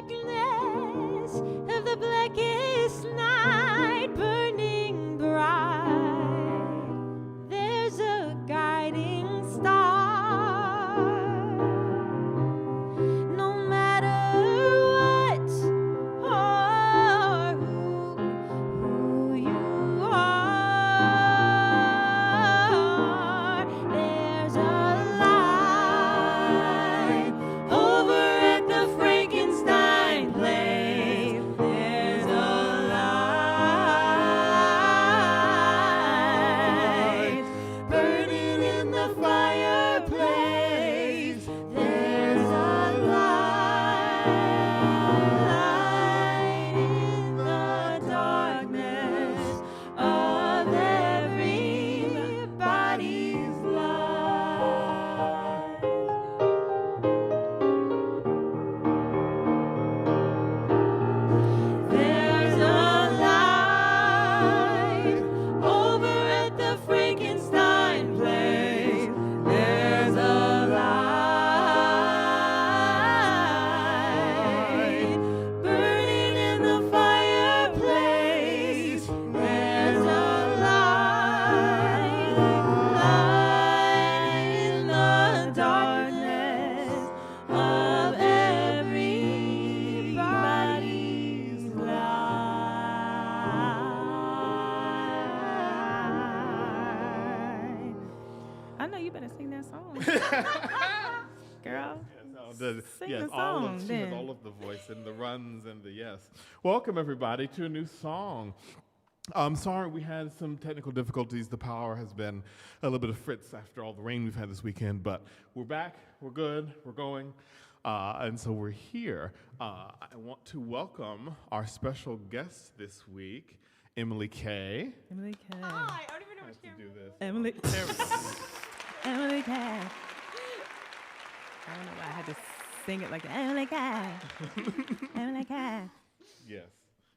darkness of the blackest night burning bright, there's a guiding star. No matter what or who you are, there's a light over at the Frankenstein place. There's a light burning in the fireplace. There's a light in the darkness of everybody's life. There's a light over at the Frankenstein place. There's a light burning in the fireplace. There's a light in the darkness of everybody's life. I know you better sing that song, girl. Sing Yes, the all song, of, she has then. all of the voice and the runs and the yes. Welcome everybody to a new song. I'm sorry we had some technical difficulties. The power has been a little bit of fritz after all the rain we've had this weekend, but we're back, we're good, we're going, and so we're here. I want to welcome our special guest this week, Emily K. Emily K. I don't even know Has which to camera. do this. Emily. Emily K. I don't know why I had to sing it like that. Emily K. Emily K. Yes,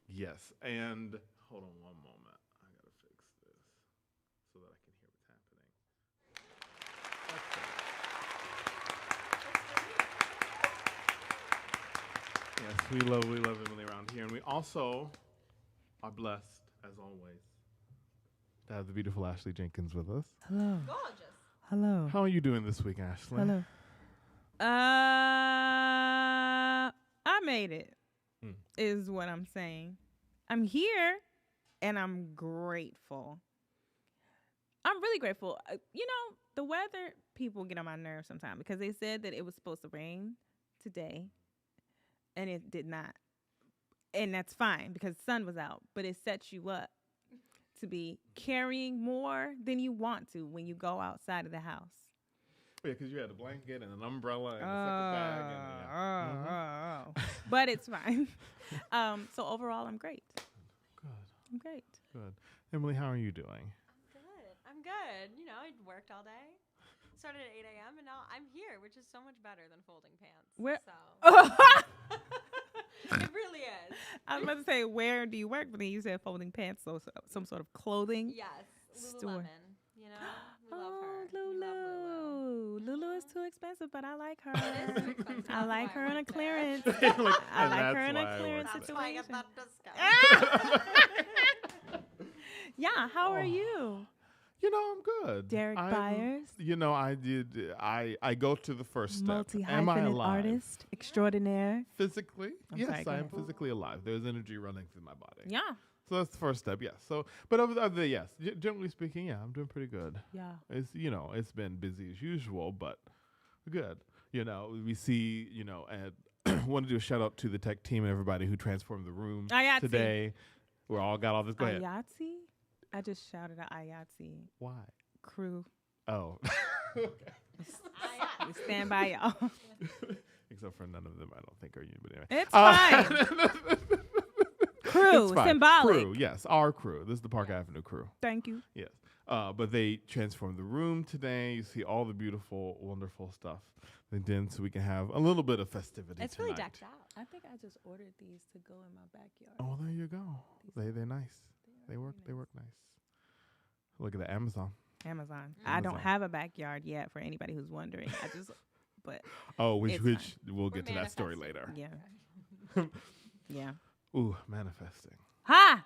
yes, and hold on one moment. I gotta fix this so that I can hear what's happening. Yes, we love Emily around here, and we also are blessed, as always, to have the beautiful Ashley Jenkins with us. Hello. Gorgeous. Hello. How are you doing this week, Ashley? Hello. I made it, is what I'm saying. I'm here, and I'm grateful. I'm really grateful. You know, the weather, people get on my nerves sometimes because they said that it was supposed to rain today, and it did not. And that's fine because the sun was out, but it sets you up to be carrying more than you want to when you go outside of the house. Yeah, because you had a blanket and an umbrella and a second bag. And, But it's fine. So overall, I'm great. Good, I'm great. good. Emily, how are you doing? I'm good. You know, I worked all day. Started at 8 a.m. and now I'm here, which is so much better than folding pants. Where? So it really is. I was about to say, where do you work? But then you said folding pants, so some sort of clothing. Yes, Store. Lululemon. You know, we love her. Oh, We love Lulu. Lulu is too expensive, but I like her. It is too expensive. I like That's why her in a work there. clearance. And I like that's her in why a I clearance work That's why I get situation. that discount. Yeah, how are you? You know, I'm good. Derek Byers. You know, I go to the first step. Am I Multi-hyphenate alive? artist extraordinaire. Physically? I'm Yes, sorry, go I am ahead. physically alive. There's energy running through my body. Yeah. So that's the first step, yes. So, but other yes, generally speaking, yeah, I'm doing pretty good. Yeah. It's, you know, it's been busy as usual, but good. You know, we see, you know, and want to do a shout out to the tech team and everybody who transformed the room Ayatsi. today. We all got all this. Go ahead. Ayatsi? I just shouted out Ayatsi. Why? Crew. Oh. We stand by y'all. Except for none of them, I don't think are you. But anyway, It's fine. Crew, It's fine. symbolic. Crew, yes, our crew. This is the Park Avenue crew. Thank you. Yes. But they transformed the room today. You see all the beautiful, wonderful stuff they did, so we can have a little bit of festivity It's tonight. really decked out. I think I just ordered these to go in my backyard. Oh, there you go. They're nice. They work nice. Look at the Amazon. Amazon. I don't have a backyard yet for anybody who's wondering. But Oh, which It's we'll get to that story later. yeah. Yeah. Ooh, manifesting. Ha!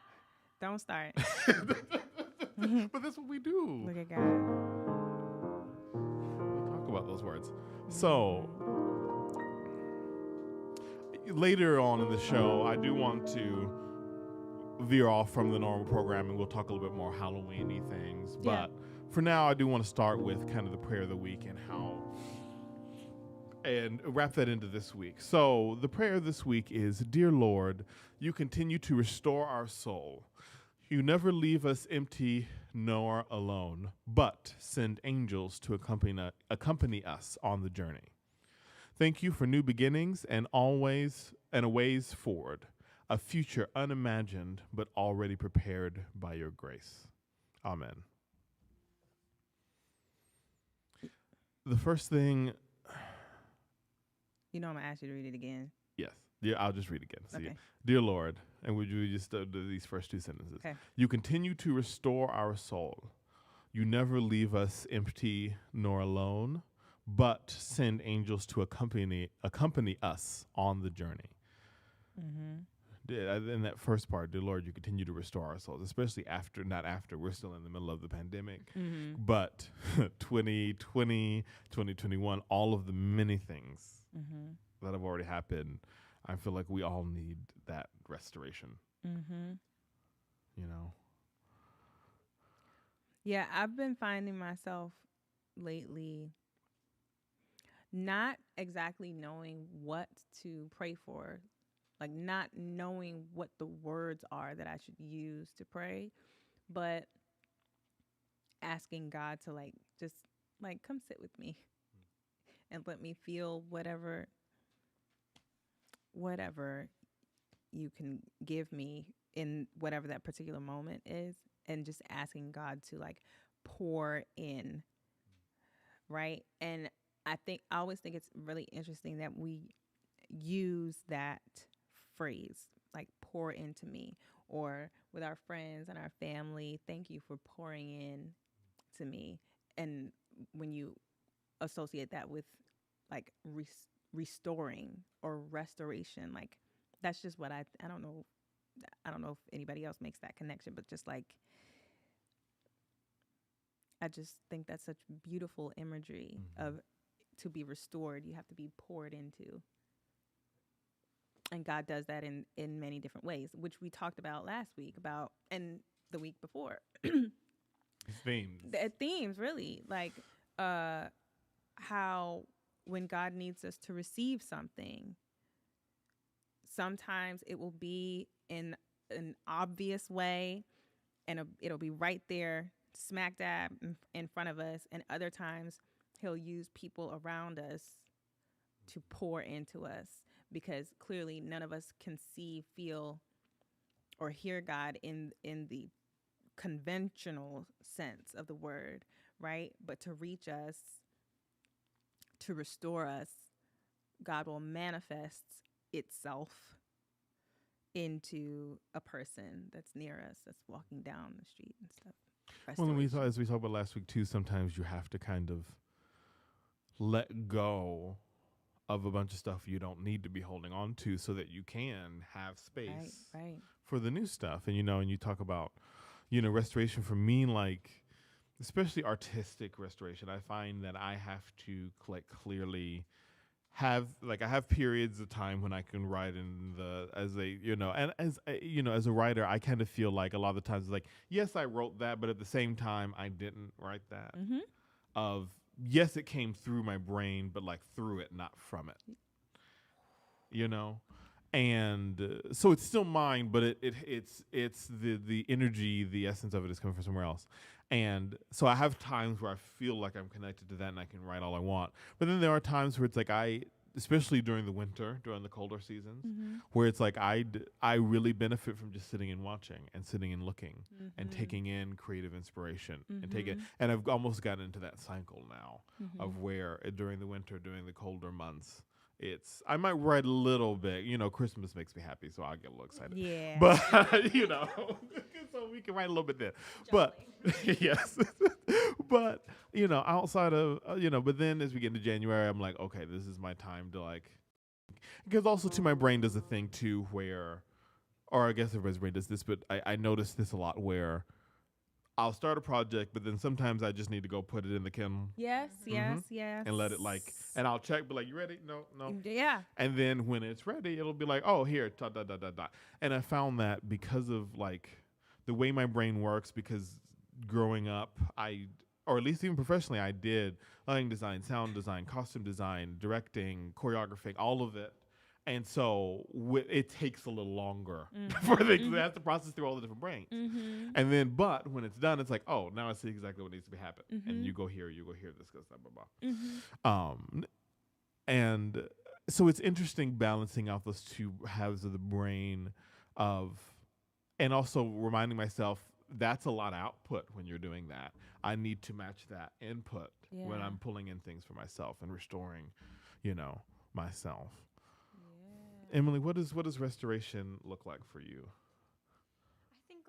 Don't start. But that's what we do. Look at God. We talk about those words. So later on in the show, I do want to veer off from the normal programming. We'll talk a little bit more Halloween-y things. Yeah. But for now, I do want to start with kind of the prayer of the week and wrap that into this week. So the prayer this week is, Dear Lord, you continue to restore our soul. You never leave us empty nor alone, but send angels to accompany us on the journey. Thank you for new beginnings and a ways forward, a future unimagined but already prepared by your grace. Amen. The first thing... You know I'm going to ask you to read it again. Yes. Yeah, I'll just read it again. So Okay. yeah. Dear Lord, and would you just do these first two sentences? Okay. You continue to restore our soul. You never leave us empty nor alone, but send angels to accompany us on the journey. Mm-hmm. In that first part, dear Lord, you continue to restore our souls, especially not after, we're still in the middle of the pandemic, but 2020, 2021, all of the many things that have already happened, I feel like we all need that restoration. You know? Yeah, I've been finding myself lately not exactly knowing what to pray for, like not knowing what the words are that I should use to pray, but asking God to just come sit with me and let me feel whatever you can give me in whatever that particular moment is, and just asking God to pour in, right? And I always think it's really interesting that we use that phrase, like pour into me, or with our friends and our family, thank you for pouring in to me. And when you associate that with restoring or restoration, that's just what I don't know if anybody else makes that connection, but just I just think that's such beautiful imagery of, to be restored, you have to be poured into. And God does that in many different ways, which we talked about last week and the week before. Themes. The themes, really, how when God needs us to receive something, sometimes it will be in an obvious way, and it'll be right there, smack dab in front of us. And other times he'll use people around us to pour into us, because clearly none of us can see, feel, or hear God in the conventional sense of the word, right? But to reach us, to restore us, God will manifest itself into a person that's near us, that's walking down the street and stuff. Well, as we talked about last week too, sometimes you have to kind of let go of a bunch of stuff you don't need to be holding on to, so that you can have space right. for the new stuff. And and you talk about, restoration for me, especially artistic restoration. I find that I have to clearly have I have periods of time when I can write as a writer, I kind of feel like a lot of the times yes, I wrote that, but at the same time I didn't write that. Yes, it came through my brain, but through it, not from it. And so it's still mine, but it's the energy, the essence of it is coming from somewhere else. And so I have times where I feel like I'm connected to that and I can write all I want. But then there are times where it's especially during the winter, during the colder seasons, where it's I really benefit from just sitting and watching and sitting and looking and taking in creative inspiration and I've almost gotten into that cycle now of where during the winter, during the colder months, I might write a little bit. Christmas makes me happy, so I'll get a little excited. Yeah. But so we can write a little bit there. But yes. But outside of but then as we get into January, I'm okay, this is my time to because also too, my brain does a thing too where, or I guess everybody's brain does this, but I notice this a lot where I'll start a project, but then sometimes I just need to go put it in the Kindle. Yes, yes, and let it and I'll check, be like, you ready? No. Yeah. And then when it's ready, it'll be like, oh, here, da da da da da. And I found that because of like the way my brain works, because growing up, or at least even professionally, I did lighting design, sound design, costume design, directing, choreographing, all of it. And so it takes a little longer for things. It has to process through all the different brains. And then, but when it's done, it's like, oh, now I see exactly what needs to be happening. And you go here, this goes, blah, blah, blah. And so it's interesting balancing out those two halves of the brain and also reminding myself that's a lot of output when you're doing that. I need to match that input when I'm pulling in things for myself and restoring, myself. Emily, what does restoration look like for you? I think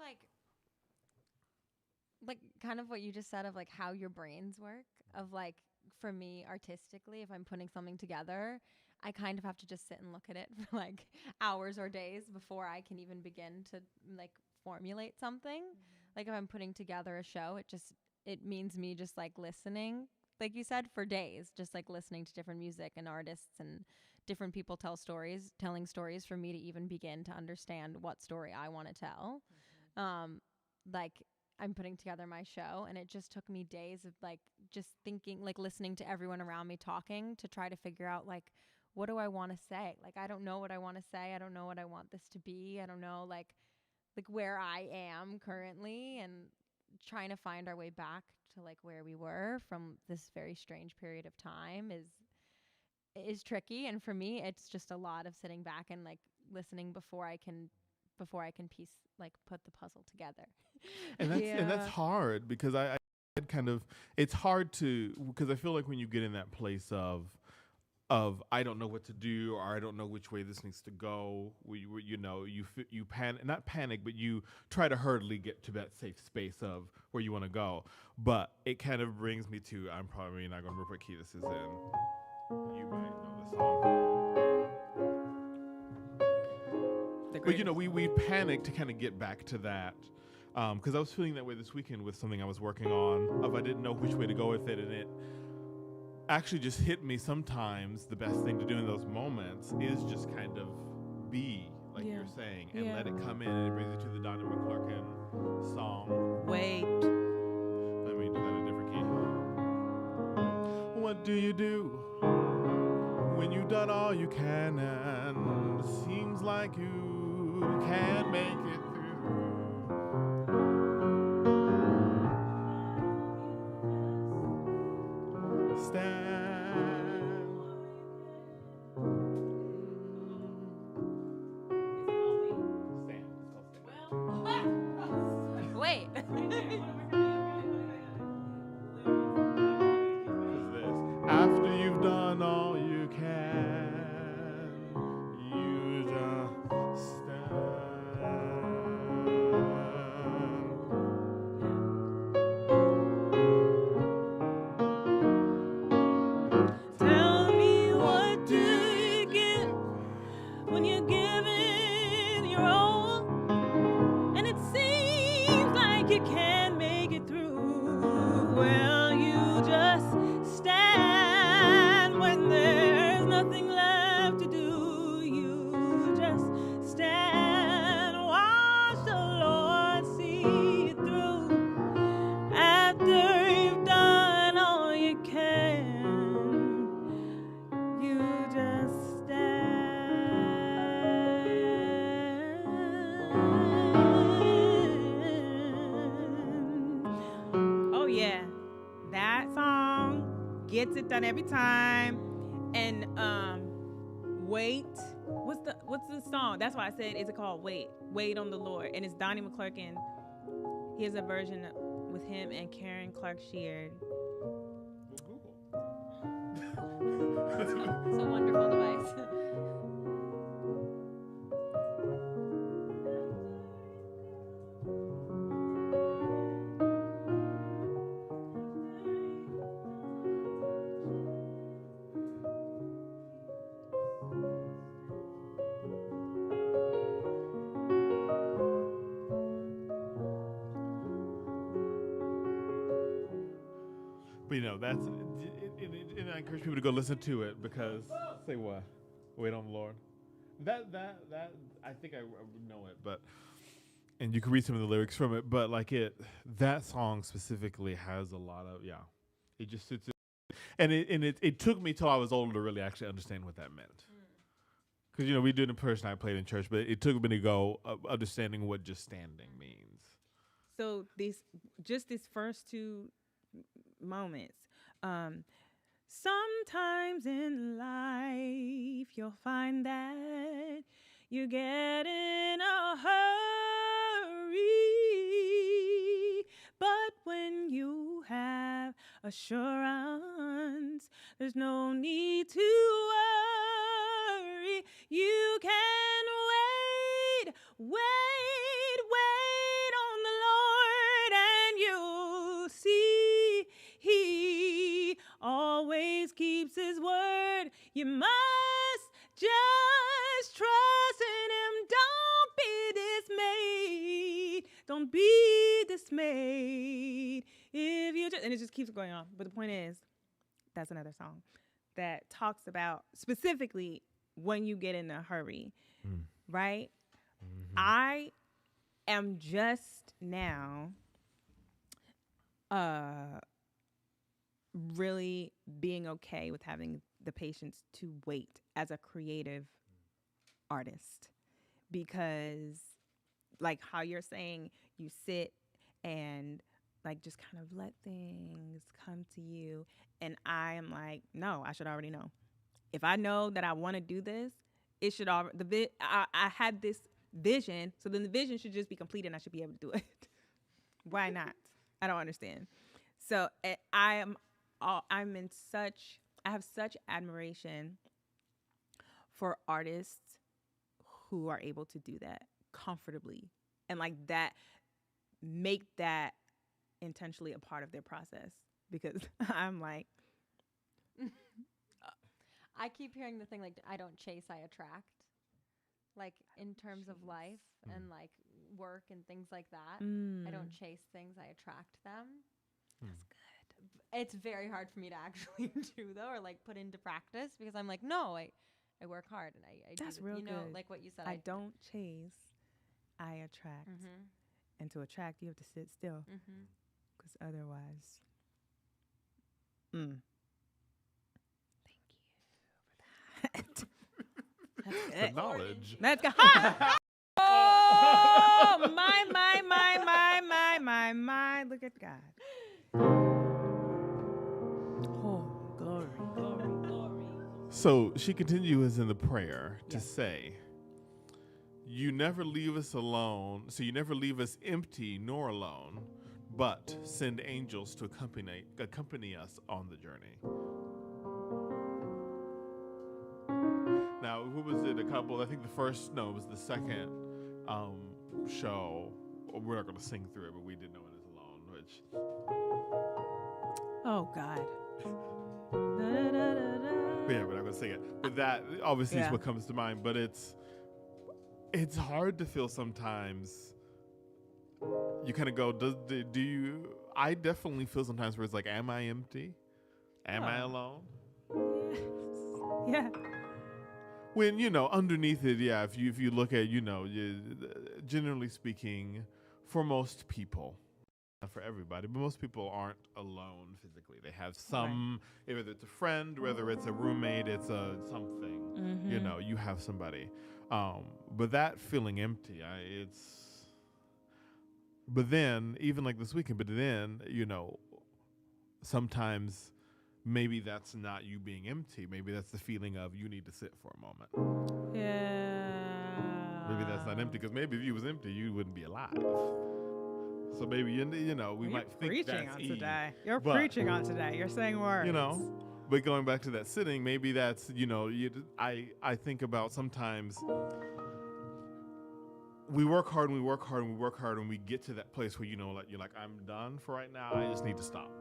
like kind of what you just said of like how your brains work, of like for me artistically, if I'm putting something together, I kind of have to just sit and look at it for like hours or days before I can even begin to like formulate something. Like if I'm putting together a show, it means me just like listening, like you said, for days, just like listening to different music and artists and different people telling stories for me to even begin to understand what story I want to tell. Like I'm putting together my show, and it just took me days of like just thinking, like listening to everyone around me talking to try to figure out like, what do I want to say? Like, I don't know what I want to say. I don't know what I want this to be. I don't know like where I am currently, and trying to find our way back to like where we were from this very strange period of time is tricky. And for me, it's just a lot of sitting back and like listening before I can piece, like put the puzzle together. And that's hard, because I kind of, it's hard because I feel like when you get in that place of I don't know what to do, or I don't know which way this needs to go, you panic, not panic, but you try to hurriedly get to that safe space of where you want to go. But it kind of brings me to, I'm probably not going to remember what key this is in. You might know the song. But we panic to kind of get back to that, because I was feeling that way this weekend with something I was working on, I didn't know which way to go with it, and it actually just hit me sometimes the best thing to do in those moments is just kind of be, like you're saying, and let it come in, and it brings you to the Donnie McClurkin song. Wait. Let me do that in a different key. What do you do when you've done all you can and it seems like you can't make it through? Stand. Wait. After you've done all you can, you just stand. Tell me, what do you get when you're giving your all, and it seems like you can't make it through? Well, you just stand when there's nothing left to do. You just stand, watch the Lord see you through. After you've done all you can, you just stand. Oh yeah, that song gets it done every time. And Wait, what's the song? That's why I said, is it called Wait on the Lord? And it's Donnie McClurkin. He has a version with him and Karen Clark Sheard. It's a wonderful device. that's and I encourage people to go listen to it because say what? Wait on the Lord. That I think I know it, but and you can read some of the lyrics from it, but like that song specifically has a lot of it just sits. And it took me till I was older to really actually understand what that meant. Because we do it in person. I played in church, but it took me to go understanding what just standing means. So these first two moments. Sometimes in life you'll find that you get in a hurry, but when you have assurance, there's no need to worry. You can wait on the Lord, and you'll see He always keeps His word. You must just trust in Him. Don't be dismayed. If you just, and it just keeps going on. But the point is, that's another song that talks about specifically when you get in a hurry, right? Mm-hmm. I am just now really being okay with having the patience to wait as a creative artist, because like how you're saying, you sit and like just kind of let things come to you. And I am like, no, I should already know. If I know that I want to do this, it should already, I had this vision, so then the vision should just be complete and I should be able to do it. Why not? I don't understand. So I have such admiration for artists who are able to do that comfortably and like that, make that intentionally a part of their process, because I'm like, I keep hearing the thing like, I don't chase, I attract, like in terms of life and like work and things like that. I don't chase things, I attract them. That's good. It's very hard for me to actually do though, or like put into practice, because I'm like, no, I work hard and I that's do, real you know, good. like what you said. I don't chase, I attract. Mm-hmm. And to attract, you have to sit still, because otherwise. Thank you for that. That's good. The knowledge. Let's go. Ha! Oh, my. Look at God. Oh, glory. So she continues in the prayer to say, you never leave us alone, so you never leave us empty nor alone, but send angels to accompany us on the journey. Now, who was it? I think it was the second show. We're not going to sing through it, but we did know it is alone, which... Oh, God. Yeah, we're not going to sing it. But that obviously is what comes to mind, but it's hard to feel sometimes. You kind of go, do you... I definitely feel sometimes where it's like, am I empty? Am I alone? Yeah. When, underneath it, if you look at, generally speaking, for most people, not for everybody, but most people aren't alone physically. They have some, whether it's a friend, whether it's a roommate, it's a something, you have somebody. But that feeling empty, but then, even like this weekend, sometimes maybe that's not you being empty. Maybe that's the feeling of you need to sit for a moment. Yeah. Maybe that's not empty, because maybe if you was empty, you wouldn't be alive. So maybe, we might think that's Eve. You're preaching on today. You're saying words. But going back to that sitting, maybe that's, I think about sometimes we work hard and we work hard and we work hard and we get to that place where, you're like, I'm done for right now. I just need to stop.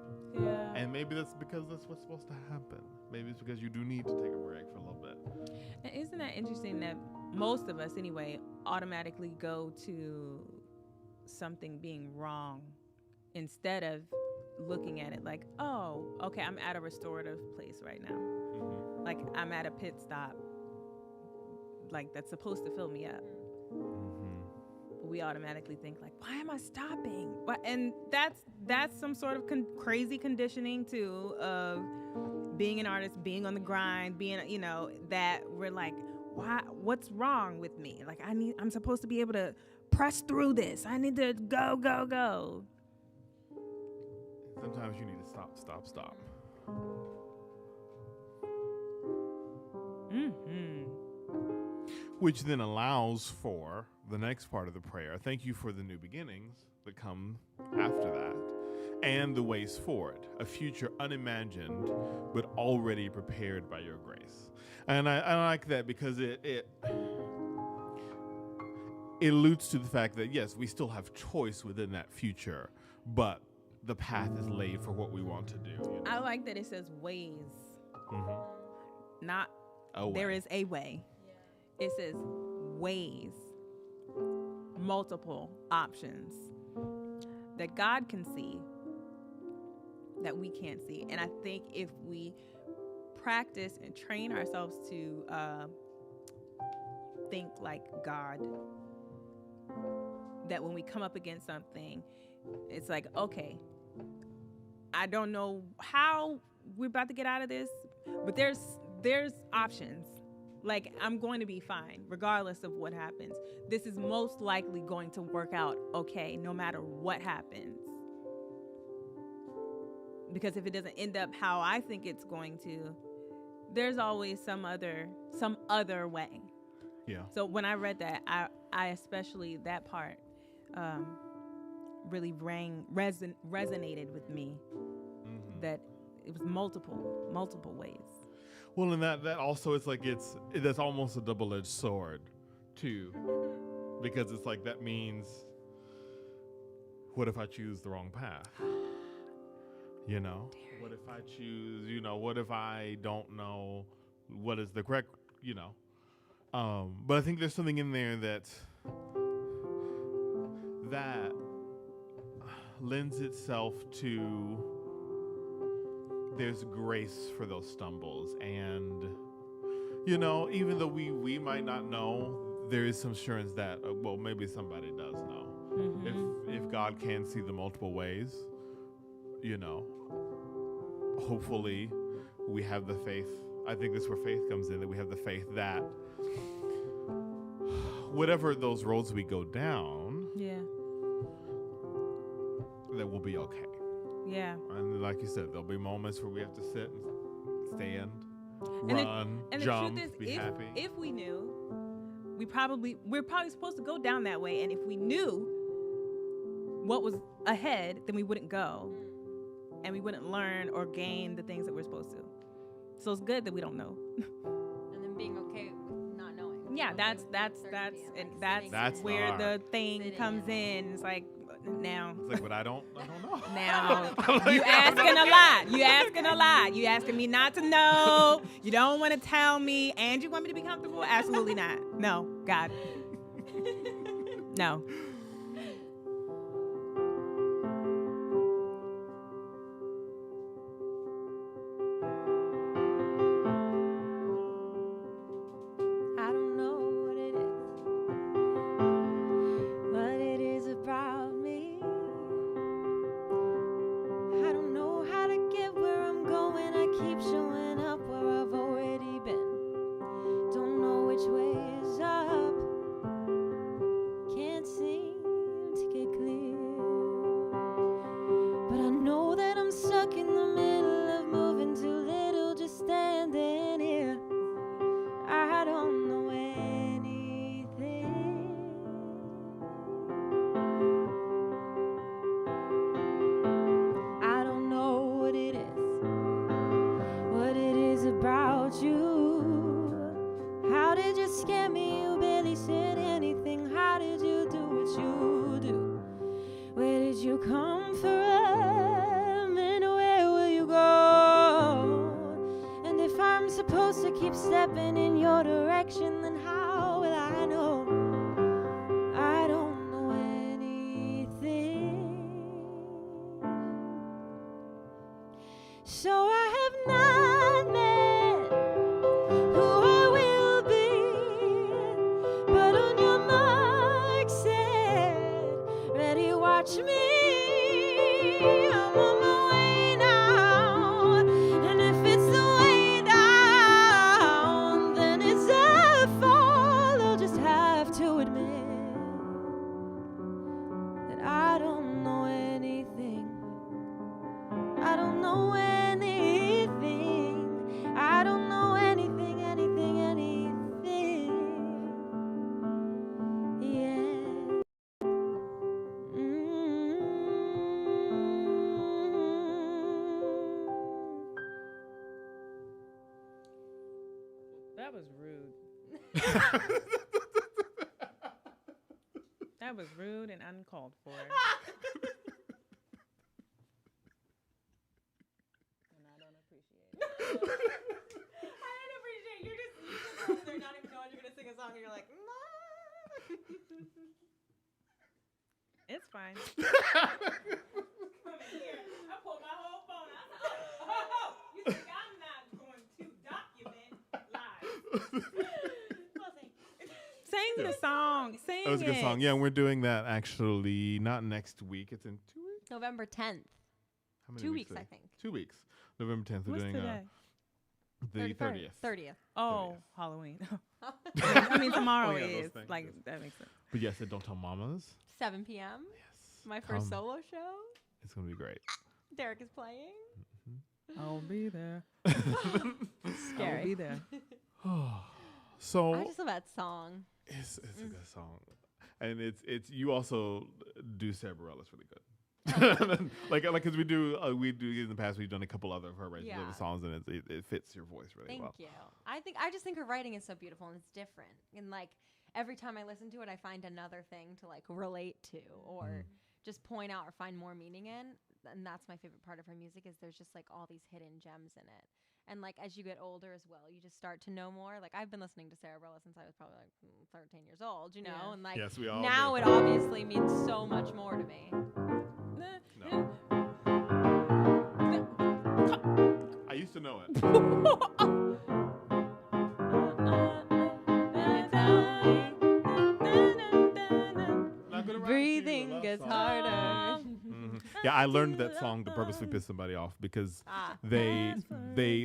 Yeah. And maybe that's because that's what's supposed to happen. Maybe it's because you do need to take a break for a little bit. And isn't that interesting that most of us, anyway, automatically go to something being wrong instead of looking at it like, oh, okay, I'm at a restorative place right now. Mm-hmm. Like I'm at a pit stop, like that's supposed to fill me up. Mm-hmm. But we automatically think like, why am I stopping? And that's some sort of crazy conditioning too of being an artist, being on the grind, being, you know, that we're like, what's wrong with me? Like I'm supposed to be able to press through this. I need to go. Sometimes you need to stop. Mm-hmm. Which then allows for the next part of the prayer. Thank you for the new beginnings that come after that, and the ways forward, a future unimagined but already prepared by your grace. And I like that because it alludes to the fact that, yes, we still have choice within that future, but the path is laid for what we want to do. You know? I like that it says ways, not there is a way. It says ways, multiple options that God can see that we can't see. And I think if we practice and train ourselves to think like God, that when we come up against something, it's like, okay, I don't know how we're about to get out of this, but there's options. Like, I'm going to be fine regardless of what happens. This is most likely going to work out okay no matter what happens. Because if it doesn't end up how I think it's going to, there's always some other way. Yeah. So when I read that, I especially that part really resonated with me. Mm-hmm. That it was multiple ways. Well, and that also is like that's almost a double-edged sword, too, because it's like that means, what if I choose the wrong path? You know, what if I choose? You know, what if I don't know what is the correct? You know, but I think there's something in there that lends itself to. There's grace for those stumbles, and you know, even though we might not know, there is some assurance that well, maybe somebody does know. Mm-hmm. If God can see the multiple ways, you know, hopefully we have the faith. I think that's where faith comes in, that we have the faith that whatever those roads we go down, that we'll be okay. Yeah. And like you said, there'll be moments where we have to sit and stand, run, jump, be happy. If we knew, we're probably supposed to go down that way. And if we knew what was ahead, then we wouldn't go. And we wouldn't learn or gain the things that we're supposed to. So it's good that we don't know. And then being okay with not knowing. Yeah, that's where the thing comes in. It's like, now. It's like, but I don't know. Now, you asking a lot. You asking me not to know. You don't want to tell me. And you want me to be comfortable? Absolutely not. No, God. No. I don't know what it is, what it is about me. I don't know how to get where I'm going. I keep showing up where I've already been. Don't know which way is up. Can't seem to get clear. But I know that I'm stuck in the middle of moving too little, just standing here. I don't know anything. I don't know what it is about you. How did you scare me? You barely said anything. How did you do what you do? Where did you come from? And where will you go? And if I'm supposed to keep stepping in your direction, then how will I know? I don't know anything. watch me. I'm on my way now. And if it's the way down, then it's a fall. I'll just have to admit that I don't know anything. I don't know anything. I don't know anything, anything, anything. Yeah. That was rude. That was rude and uncalled for. And I don't appreciate it. I don't appreciate it. You're just over there not even knowing you're going to sing a song and you're like, no. It's fine. Come in here. I pulled my whole phone out. Oh, you think I'm not going to document live? Well, thank you. Sing the song. Sing it. That was a good song. Yeah, we're doing that actually not next week. It's in 2 weeks. November 10th. How many 2 weeks, is it? I think. 2 weeks. November 10th. We're What's doing today? the 30th. 30th. Oh, 30th. Halloween. I mean, tomorrow Oh, yeah, those is. things, Like, yes. that makes sense. But yes, Don't Tell Mamas. 7 p.m. Yes. My first Come. solo show. It's going to be great. Derek is playing. I'll be there. I'll Scary. be there. So I just love that song. it's a good song. And it's you also do Sarah Bareilles really good. like because we do in the past we've done a couple other of her original Yeah. songs and it fits your voice really Thank well. you. I just think her writing is so beautiful and it's different. And like every time I listen to it, I find another thing to like relate to or just point out or find more meaning in. And that's my favorite part of her music is there's just like all these hidden gems in it. And like as you get older as well, you just start to know more. Like I've been listening to Sarah Bareilles since I was probably like 13 years old, you know, Yeah. and like Yes, we all now do. it obviously means so much more to me. No. I used to know it. Not gonna write you a Breathing love gets song. harder. Mhm. Yeah, I learned that song to purposely piss somebody off because Ah. they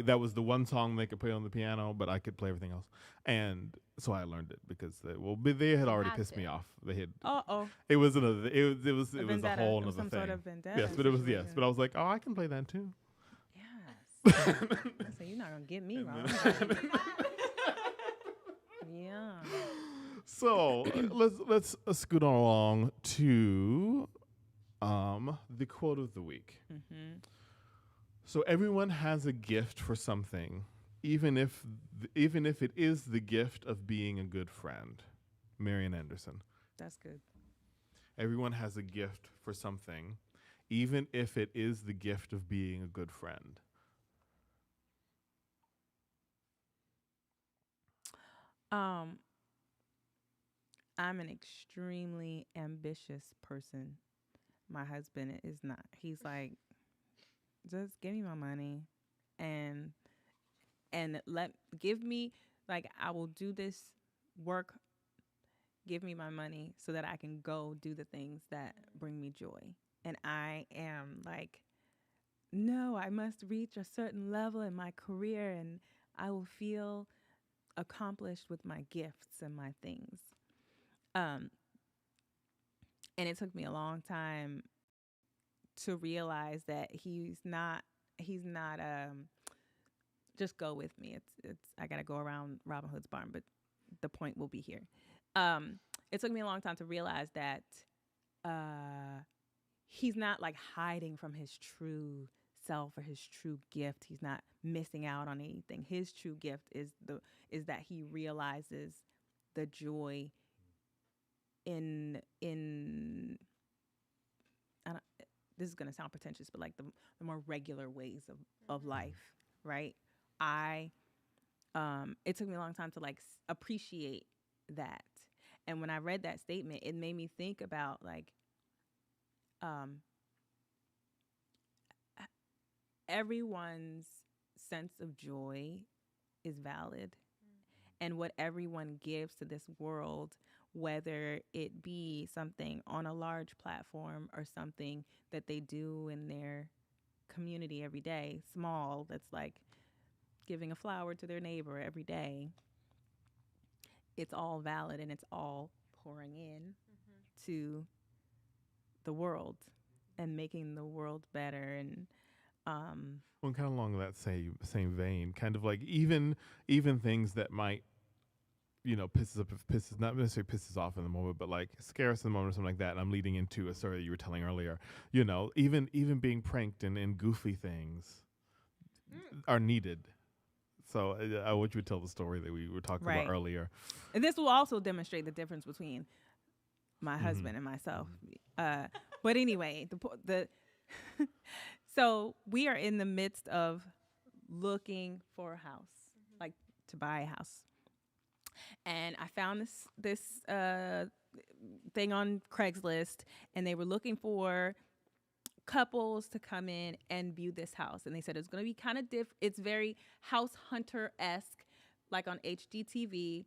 that was the one song they could play on the piano, but I could play everything else, and so I learned it because they had already had pissed me to. off. They had Uh-oh. it was another it was a vendetta. whole It was other some thing. sort of vendetta Yes, but it was situation. but I was like, oh, I can play that too. Yes. So you're not going to get me wrong. Yeah. So let's scoot on along to the quote of the week. Mm-hmm. So everyone has a gift for something, even if it is the gift of being a good friend. Marian Anderson. That's good. Everyone has a gift for something, even if it is the gift of being a good friend. I'm an extremely ambitious person. My husband is not. He's like, just give me my money and give me, like, I will do this work. Give me my money so that I can go do the things that bring me joy. And I am like, no, I must reach a certain level in my career and I will feel accomplished with my gifts and my things. And it took me a long time to realize that he's not just go with me. It's I gotta go around Robin Hood's barn, but the point will be here. It took me a long time to realize that he's not like hiding from his true self or his true gift. He's not missing out on anything. His true gift is that he realizes the joy in this is gonna sound pretentious, but like the more regular ways of life, right? It took me a long time to like appreciate that. And when I read that statement, it made me think about like everyone's sense of joy is valid. and what everyone gives to this world, whether it be something on a large platform or something that they do in their community every day, small, that's like giving a flower to their neighbor every day. It's all valid and it's all pouring in to the world and making the world better. And well, kind of along that same vein, kind of like even things that might, pisses not necessarily pisses off in the moment, but like scare us in the moment or something like that. And I'm leading into a story that you were telling earlier. Even being pranked and goofy things are needed. So I want you to tell the story that we were talking about earlier. And this will also demonstrate the difference between my husband and myself. But anyway, so we are in the midst of looking for a house, like to buy a house. And I found this thing on Craigslist, and they were looking for couples to come in and view this house. And they said it's going to be kind of it's very House Hunter-esque, like on HGTV.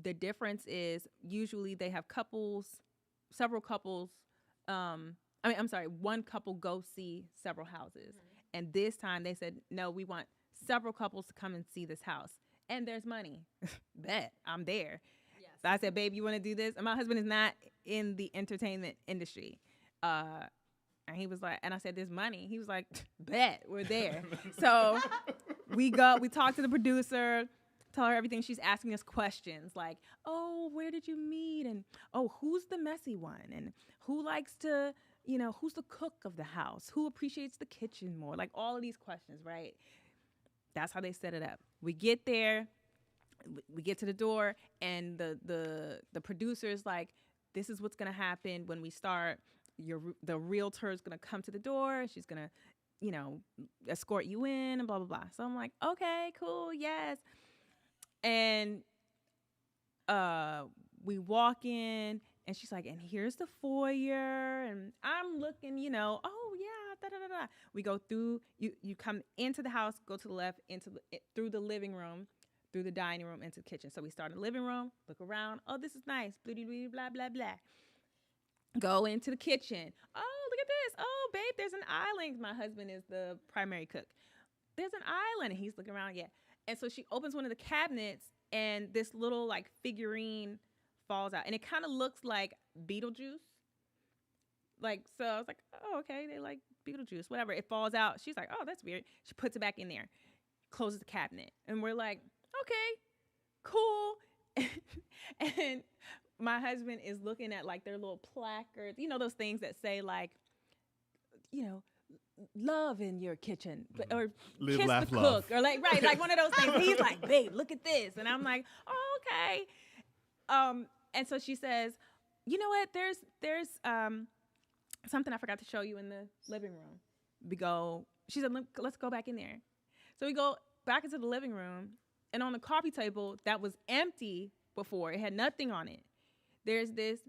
The difference is usually they have several couples. One couple go see several houses. And this time they said, no, we want several couples to come and see this house. And there's money. Bet I'm there. Yes. So I said, babe, you want to do this? And my husband is not in the entertainment industry. And he was like, and I said, there's money. He was like, bet, we're there. So we talk to the producer, tell her everything. She's asking us questions like, oh, where did you meet? And, oh, who's the messy one? And who likes to, who's the cook of the house? Who appreciates the kitchen more? Like all of these questions, right? That's how they set it up. We get there, we get to the door, and the producer's like, this is what's going to happen when we start. The realtor is going to come to the door. She's going to, escort you in and blah, blah, blah. So I'm like, okay, cool. Yes. And we walk in and she's like, and here's the foyer. And I'm looking, oh yeah, da, da, da, da. We go through, you come into the house, go to the left, through the living room, through the dining room, into the kitchen. So we start in the living room, look around. Oh, this is nice. Blah, blah, blah, blah. Go into the kitchen. Oh, look at this. Oh, babe, there's an island. My husband is the primary cook. There's an island. And he's looking around. Yeah. And so she opens one of the cabinets and this little like figurine falls out. And it kind of looks like Beetlejuice. Like, so I was like, oh, okay. They like Beetlejuice, whatever. It falls out. She's like, oh, that's weird. She puts it back in there, closes the cabinet. And we're like, okay, cool. And my husband is looking at like their little placards, those things that say like, love in your kitchen or Live, kiss laugh, the love. cook or like one of those things. He's like, babe, look at this. And I'm like, oh, okay. And so she says, you know what? There's something I forgot to show you in the living room. She said, let's go back in there. So we go back into the living room, and on the coffee table that was empty before, it had nothing on it, there's this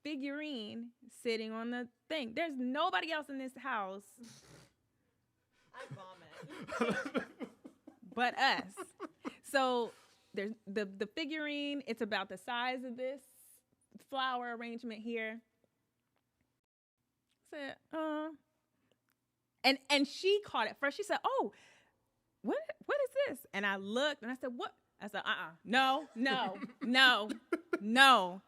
figurine sitting on the thing. There's nobody else in this house. I vomit. But us. So there's the figurine. It's about the size of this flower arrangement here. I said, and she caught it first. She said, oh, what is this? And I looked and I said, what? I said, no.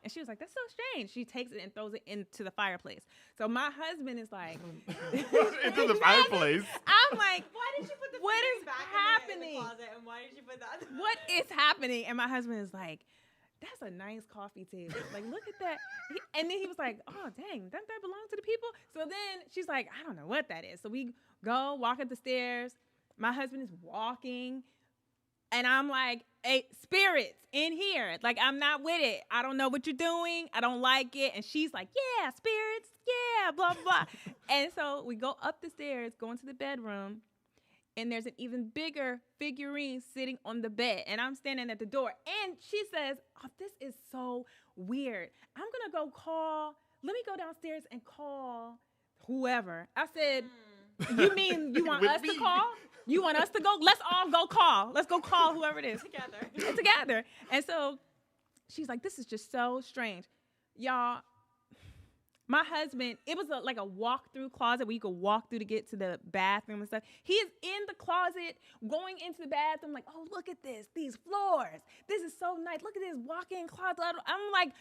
And she was like, that's so strange. She takes it and throws it into the fireplace. So my husband is like, into the fireplace. I'm like, why did you put the what is back happening? in the closet, and why did you put that? What is happening? And my husband is like, that's a nice coffee table. Like, look at that. And then he was like, oh, dang, doesn't that belong to the people? So then she's like, I don't know what that is. So we walk up the stairs. My husband is walking. And I'm like, hey, spirits in here. Like, I'm not with it. I don't know what you're doing. I don't like it. And she's like, yeah, spirits. Yeah, blah, blah. And so we go up the stairs, go into the bedroom. And there's an even bigger figurine sitting on the bed. And I'm standing at the door. And she says, oh, this is so weird. I'm going to let me go downstairs and call whoever. I said, you mean you want us to call? You want us to go? Let's all go call. Let's go call whoever it is. Together. And so she's like, this is just so strange. Y'all, my husband, it was like a walk-through closet where you could walk through to get to the bathroom and stuff. He is in the closet going into the bathroom like, oh, look at this, these floors. This is so nice. Look at this walk-in closet. I'm like,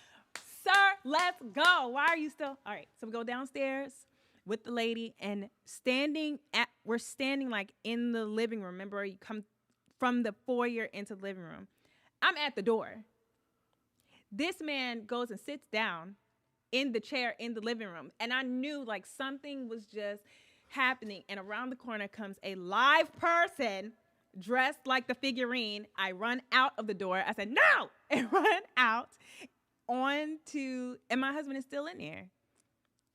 sir, let's go. Why are you still? All right, so we go downstairs with the lady and we're standing like in the living room. Remember, you come from the foyer into the living room. I'm at the door. This man goes and sits down in the chair in the living room. And I knew like something was just happening. And around the corner comes a live person dressed like the figurine. I run out of the door. I said, no, and run out and my husband is still in there.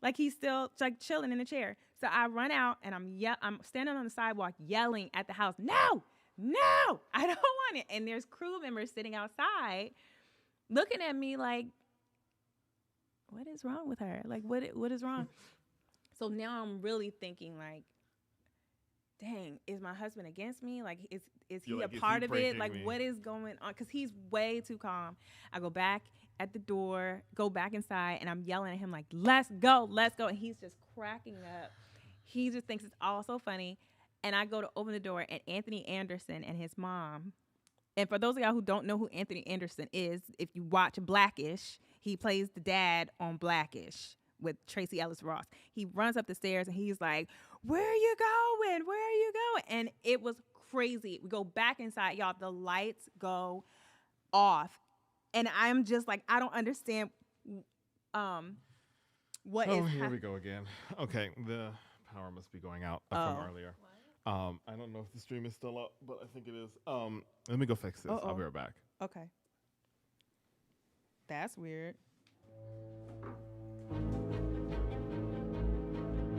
Like he's still like chilling in the chair. So I run out and I'm standing on the sidewalk yelling at the house, no, I don't want it. And there's crew members sitting outside looking at me like, what is wrong with her? Like, what is wrong? So now I'm really thinking like, dang, is my husband against me? Like, is he a part of it? Like, what is going on? Because he's way too calm. I go back at the door, go back inside, and I'm yelling at him like, let's go. And he's just cracking up. He just thinks it's all so funny. And I go to open the door, and Anthony Anderson and his mom. And for those of y'all who don't know who Anthony Anderson is, if you watch Blackish, he plays the dad on Blackish with Tracy Ellis Ross. He runs up the stairs and he's like, where are you going? And it was crazy. We go back inside, y'all. The lights go off. And I'm just like, I don't understand what is here we go again. Okay, the power must be going out from earlier. I don't know if the stream is still up, but I think it is. Let me go fix this. I'll be right back. Okay. That's weird.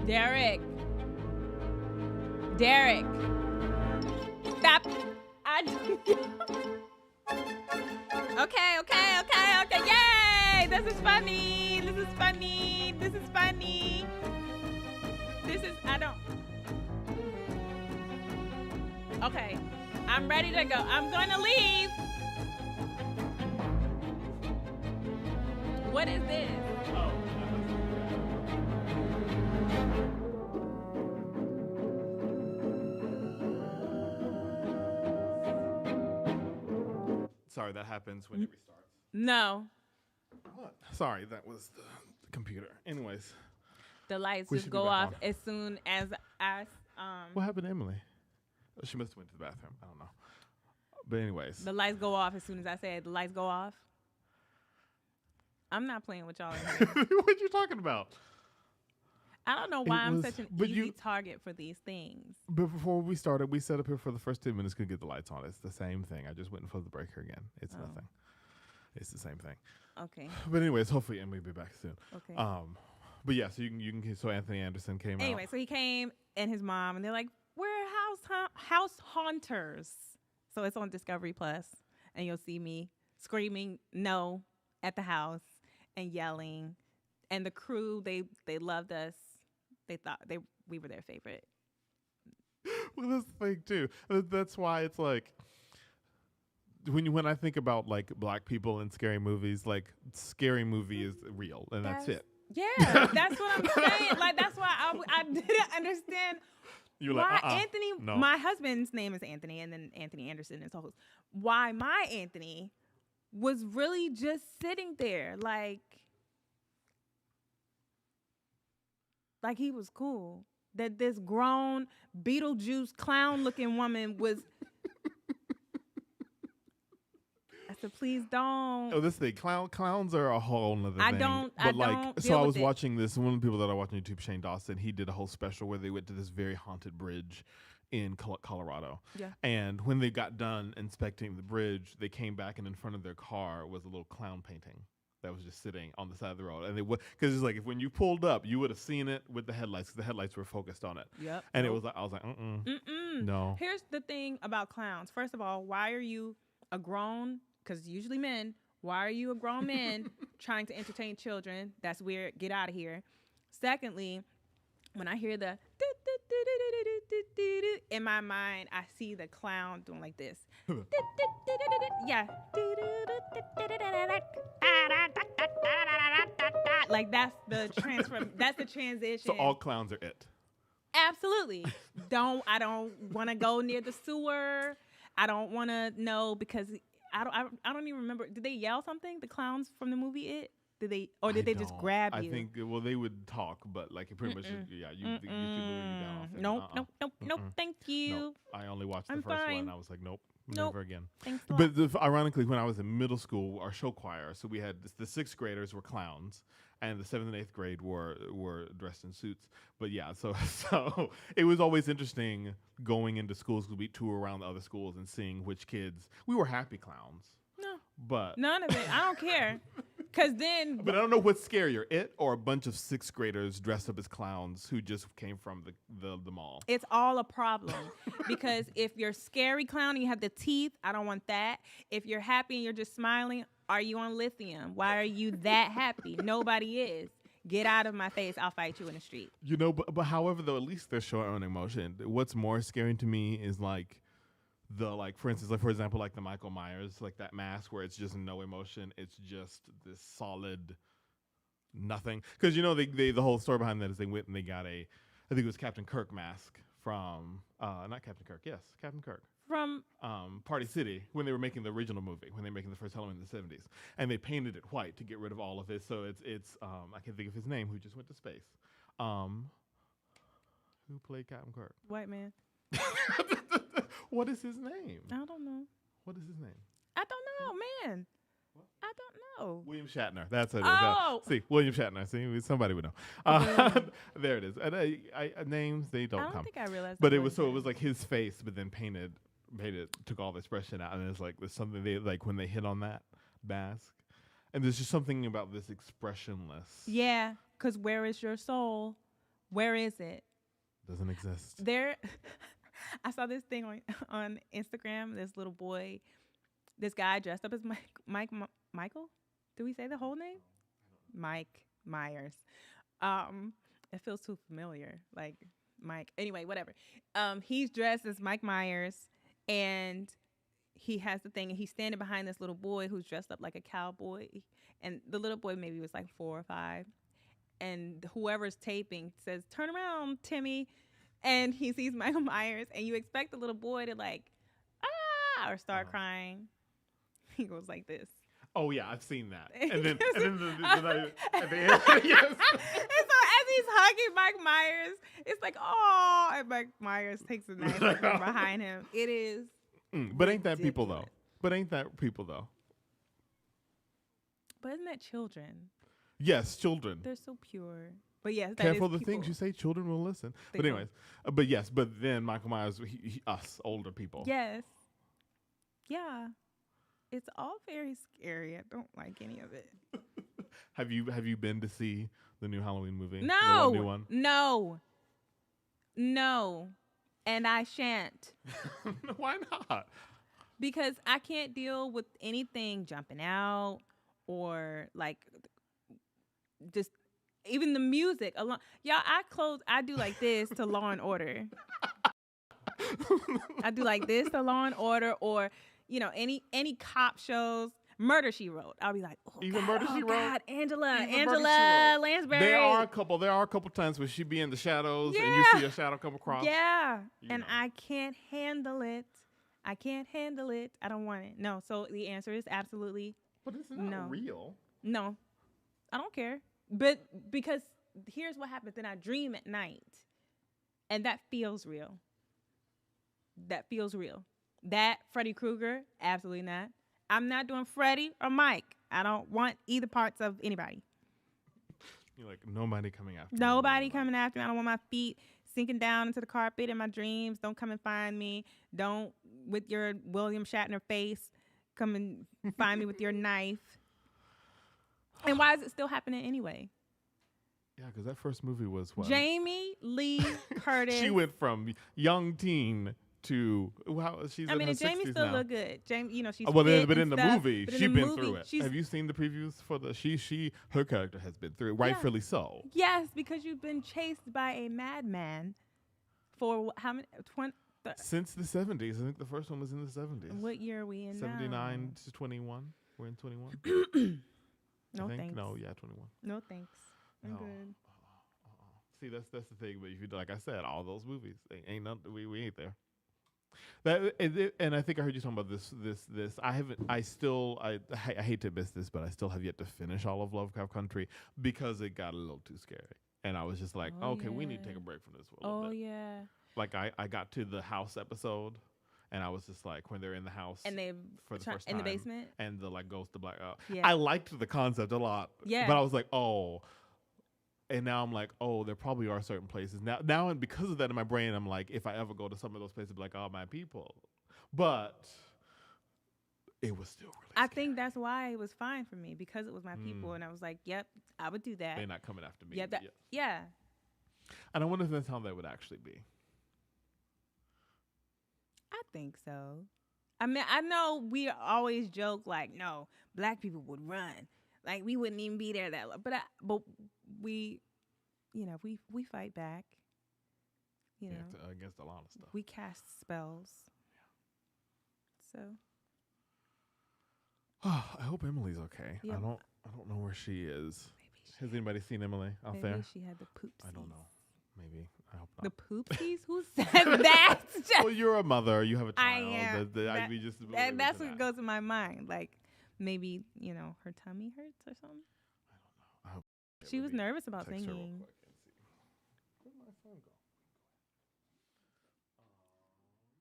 Derek. Stop. Okay. Yay! This is funny. Okay. I'm ready to go. I'm going to leave. What is this? Sorry, that happens when it restarts. No. What? Sorry, that was the computer. Anyways. The lights just go off as soon as I... What happened to Emily? She must have went to the bathroom. I don't know. But anyways. The lights go off as soon as I said the lights go off. I'm not playing with y'all in here. What you talking about? I don't know why I'm such an easy target for these things. But before we started, we set up here for the first 10 minutes to get the lights on. It's the same thing. I just went and flipped the breaker again. It's nothing. It's the same thing. Okay. But anyways, hopefully Emily will be back soon. Okay. But yeah, so you can. So Anthony Anderson came out. Anyway, so he came and his mom, and they're like, "We're house haunters." So it's on Discovery Plus, and you'll see me screaming "no" at the house and yelling, and the crew they loved us. They thought we were their favorite. Well, that's the thing too. That's why it's like when I think about like black people in scary movies, like Scary Movie is real, and that's it. Yeah, that's what I'm saying. Like that's why I didn't understand. You're why like, Anthony? No. My husband's name is Anthony, and then Anthony Anderson is host. Why my Anthony was really just sitting there, like he was cool. That this grown Beetlejuice clown-looking woman was. I said, please don't. Oh, this thing, clowns are a whole nother thing. I don't so I was watching this. One of the people that I watch on YouTube, Shane Dawson, he did a whole special where they went to this very haunted bridge in Colorado. Yeah. And when they got done inspecting the bridge, they came back and in front of their car was a little clown painting that was just sitting on the side of the road. And because it's like, if when you pulled up, you would have seen it with the headlights, because the headlights were focused on it. Yep. And it was like, I was like, no. Here's the thing about clowns. First of all, why are you a grown, because usually men, why are you a grown man trying to entertain children? That's weird. Get out of here. Secondly, when I hear the In my mind, I see the clown doing like this. Yeah. Like that's the that's the transition. So all clowns are it. Absolutely. I don't want to go near the sewer. I don't want to know because I don't even remember. Did they yell something? The clowns from the movie It? Did they just grab you? I think they would talk, but like it pretty much you could lure you down. Nope. Thank you. Nope. I only watched the I'm first fine. one. I was like, nope. Nope. Never again. Thanks a lot. But ironically, when I was in middle school, our show choir, so we had the 6th graders were clowns, and the 7th and 8th grade were dressed in suits. But yeah, so it was always interesting going into schools because we tour around the other schools and seeing which kids we were happy clowns. No, but none of it. I don't care. Cause then, but I don't know what's scarier, it or a bunch of 6th graders dressed up as clowns who just came from the mall. It's all a problem because if you're scary clown and you have the teeth, I don't want that. If you're happy and you're just smiling, are you on lithium? Why are you that happy? Nobody is. Get out of my face. I'll fight you in the street. You know, but however, though, at least they're showing own emotion. What's more scary to me is like for instance, like for example, like the Michael Myers, like that mask where it's just no emotion. It's just this solid nothing. Because, you know, the whole story behind that is they went and they got I think it was Captain Kirk mask from, not Captain Kirk, yes, Captain Kirk. From Party City, when they were making the original movie, when they were making the first Halloween in the 70s. And they painted it white to get rid of all of it. So it's I can't think of his name, who just went to space. Who played Captain Kirk? White man. What is his name? I don't know. What is his name? I don't know, man. What? I don't know. William Shatner. That's it. Oh. See, William Shatner. See, somebody would know. There it is. And names, they don't come. I don't think I realized. But it was like his face, but then painted, took all the expression out. And it's like there's something they like when they hit on that mask. And there's just something about this expressionless. Yeah, because where is your soul? Where is it? Doesn't exist. There. I saw this thing on Instagram. This little boy, this guy dressed up as Michael. Do we say the whole name? Mike Myers. It feels too familiar, like Mike. Anyway, whatever. He's dressed as Mike Myers, and he has the thing, and he's standing behind this little boy who's dressed up like a cowboy, and the little boy maybe was like 4 or 5, and whoever's taping says, "Turn around, Timmy." And he sees Michael Myers, and you expect the little boy to like, or start crying. He goes like this. Oh yeah, I've seen that. And then at the end, yes. And so as he's hugging Mike Myers, it's like, oh, and Mike Myers takes a knife from behind him. It is. But ain't that people though? But isn't that children? Yes, children. They're so pure. But yes, that careful is the people. things you say. Children will listen. They But anyways, but yes, but then Michael Myers, us older people. Yes. Yeah. It's all very scary. I don't like any of it. Have you been to see the new Halloween movie? No. The new one? No. And I shan't. Why not? Because I can't deal with anything jumping out or like just even the music alone. Y'all, I do like this to Law and Order. I do like this to Law and Order, or, you know, any cop shows. Murder, She Wrote. I'll be like, oh, even God, Murder, She Wrote. God, Angela Lansbury. There are a couple times where she be in the shadows and you see a shadow come across. Yeah, and I can't handle it. I don't want it. No. So the answer is absolutely. But it's not real. No, I don't care. But because here's what happens. Then I dream at night, and that feels real. That Freddy Krueger, absolutely not. I'm not doing Freddy or Mike. I don't want either parts of anybody. You're like, nobody coming after me. Nobody coming after me. I don't want my feet sinking down into the carpet in my dreams. Don't come and find me. Don't, with your William Shatner face, come and find me with your knife. And why is it still happening anyway? Yeah, because that first movie was what? Jamie Lee Curtis. She went from young teen to she's in her 60s Jamie still now. Look good. Jamie, you know, she's but fit in and the stuff, movie, she's been through it. Have you seen the previews for the? Her character has been through it, rightfully so. Yes, because you've been chased by a madman For how many? 20. Since the 70s. I think the first one was in the 70s. What year are we in 79 to 21. We're in 21. No thanks. No, yeah, 21. No thanks. I'm No. good. See, that's the thing. But if you, like I said, all those movies, ain't nothing. We ain't there. That and I think I heard you talking about this. I haven't. I hate to miss this, but I still have yet to finish all of Lovecraft Country because it got a little too scary, and I was just like, okay, we need to take a break from this for a little bit. Yeah. Like I got to the house episode, and I was just like, when they're in the house And they for the first time in the basement, and the like ghost of black. Yeah. I liked the concept a lot. Yeah. But I was like, oh. And now I'm like, oh, there probably are certain places now, and because of that in my brain, I'm like, if I ever go to some of those places, I'll be like, oh, my people. But it was still really I scary. think that's why it was fine for me, because it was my people, and I was like, yep, I would do that. They're not coming after me. Yep, yeah. And I wonder if that's how that would actually be. I think so. I mean, I know we always joke like, no, black people would run, like we wouldn't even be there that long. But we, we fight back. You know, against a lot of stuff. We cast spells. Yeah. So. I hope Emily's okay. Yeah. I don't know where she is. Maybe Has anybody seen Emily out there? Maybe she had the poopsies. I don't know. Maybe. I hope not. The poopsies? Who said that? Well, you're a mother. You have a I child. am. That's what goes. goes in my mind. Like, maybe, her tummy hurts or something. I hope She was nervous about text her real singing. quick and see. Where'd my phone go?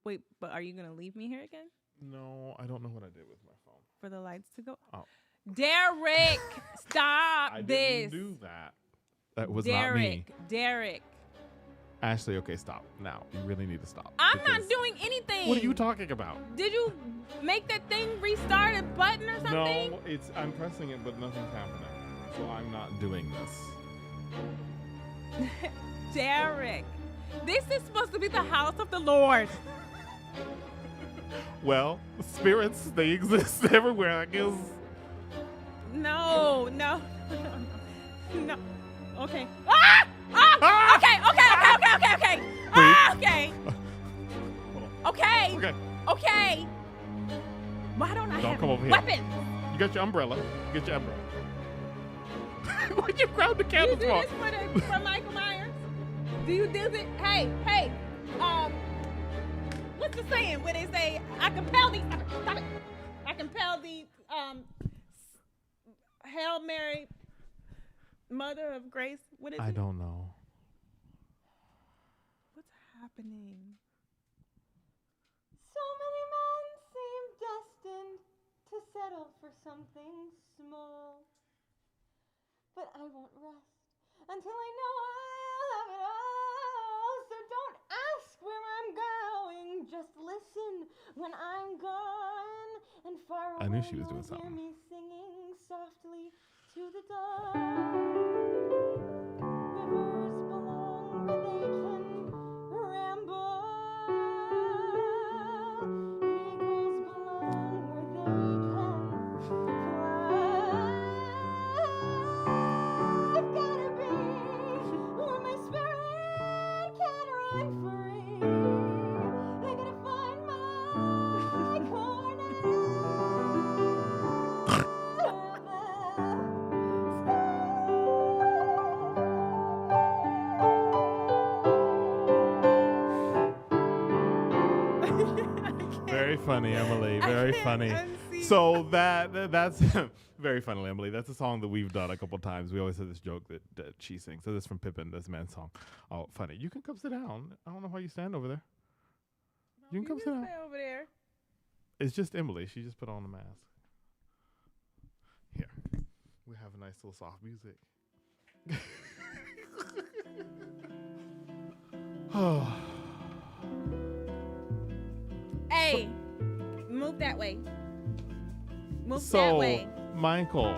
Wait, but are you going to leave me here again? No, I don't know what I did with my phone. For the lights to go? Oh. Derek, stop I this. didn't do that. That was not me. Derek. Ashley, okay, stop. Now, you really need to stop. I'm not doing anything. What are you talking about? Did you make that thing restart a button or something? No, I'm pressing it, but nothing's happening. So I'm not doing this. Derek, this is supposed to be the house of the Lord. Well, spirits, they exist everywhere, I guess. No. Okay. Ah! Ah! Okay. Ah, okay. Okay. Okay. Why don't I have come over here. weapons? You got your umbrella. Get your umbrella. Why'd you grab the Do candles you do for? this for Michael Myers? Do you do it? Hey. What's the saying where they say, I compel thee, stop it. I compel thee, Hail Mary, Mother of Grace. What is it? I don't know. What's happening? So many men seem destined to settle for something small. But I won't rest until I know I'll have it all. So don't ask where I'm going. Just listen when I'm gone. And far away I knew she was doing you'll hear something. me singing softly to the dawn. Rivers belong, but they can ramble. Eagles belong where they can fly. I've gotta be where my spirit can run free. I gotta find my corner. Very funny, Emily. Very funny. unsee. So that's very funny, Emily. That's a song that we've done a couple times. We always have this joke that she sings. So this is from Pippin, this man's song. Oh, funny. You can come sit down. I don't know why you stand over there. You can come sit down. Stay over there. It's just Emily. She just put on a mask. Here. We have a nice little soft music. Oh. Hey, move that way. Move that So, way. Michael,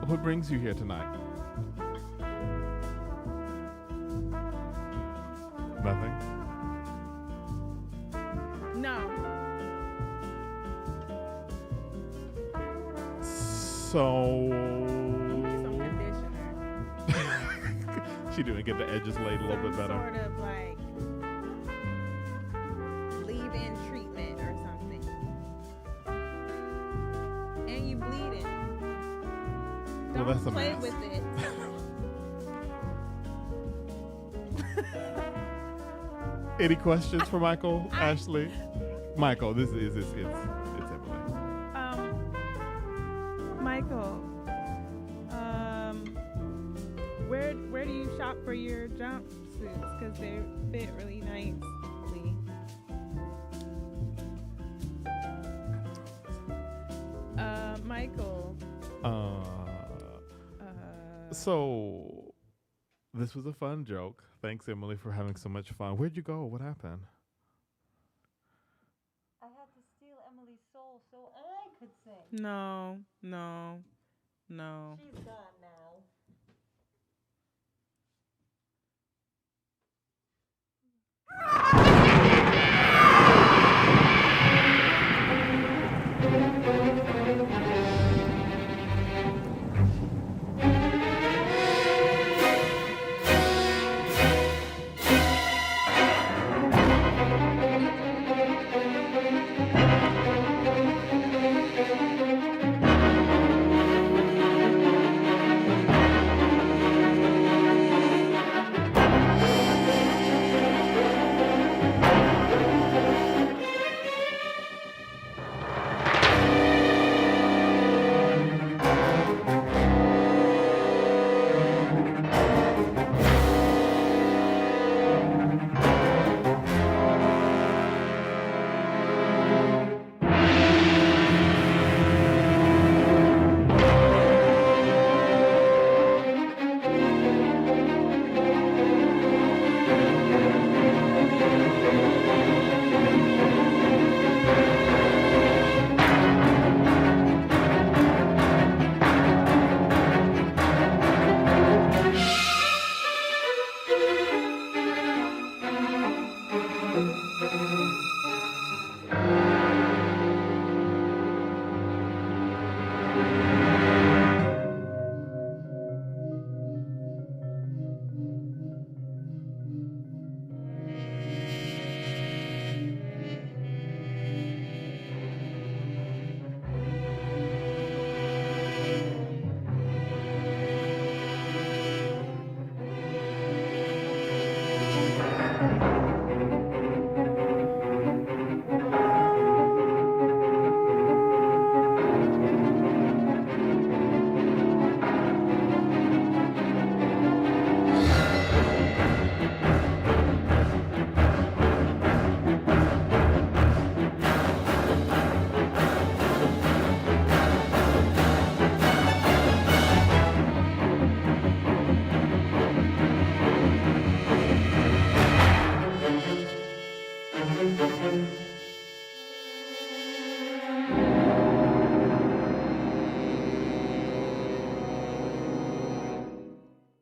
what brings you here tonight? Nothing? No. So... Some conditioner. She didn't get the edges laid a little bit better. Sort of like that's a Play mess. with it. Any questions for Michael, Ashley? Michael, it's Emily. Michael, where do you shop for your jumpsuits? Because they fit really nicely. Michael. So this was a fun joke. Thanks, Emily, for having so much fun. Where'd you go? What happened? I had to steal Emily's soul so I could sing. No. She's done.